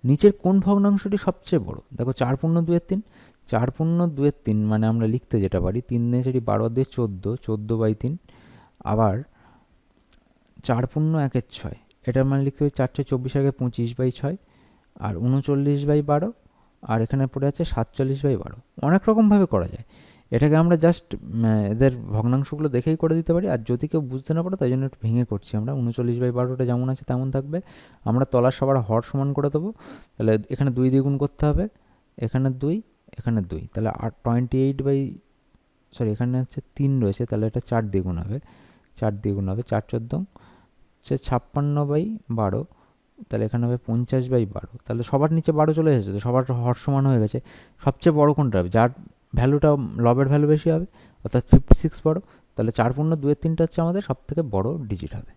নিচের কোন ভগ্নাংশটি সবচেয়ে বড়? দেখো 4×2=3, 4×2=3 মানে আমরা লিখতে যেটা পারি 3×4 12 14, 14/3। আবার 4×1=6, এটার মানে লিখতে পারি 4 × 24 25/6, আর 39/12, আর এখানে পড়ে আছে 47/12। অনেক রকমভাবে করা যায় এটাকে। আমরা জাস্ট এদের ভগ্নাংশগুলো দেখেই করে দিতে পারি। আর যদি কেউ বুঝতে না পারে তাই জন্য একটু ভেঙে করছি আমরা। 39/12টা যেমন আছে তেমন থাকবে, আমরা তলার সবার হর সমান করে দেবো। তাহলে এখানে 2 দিয়ে গুণ করতে হবে, এখানে 2, এখানে 2, তাহলে 28 এখানে হচ্ছে 3 রয়েছে, তাহলে এটা 4 দিয়ে গুণ হবে, 4 দিয়ে গুণ হবে, 4×14 হচ্ছে 56/12, তাহলে এখানে হবে 50/12। তাহলে সবার নিচে 12 চলে এসেছে, তো সবার হর সমান হয়ে গেছে। সবচেয়ে বড় কোনটা হবে? যার ভ্যালুটা লবের ভ্যালু বেশি হবে, অর্থাৎ 56 বড়। তাহলে 4×2=3 হচ্ছে আমাদের সব থেকে বড় ডিজিট হবে।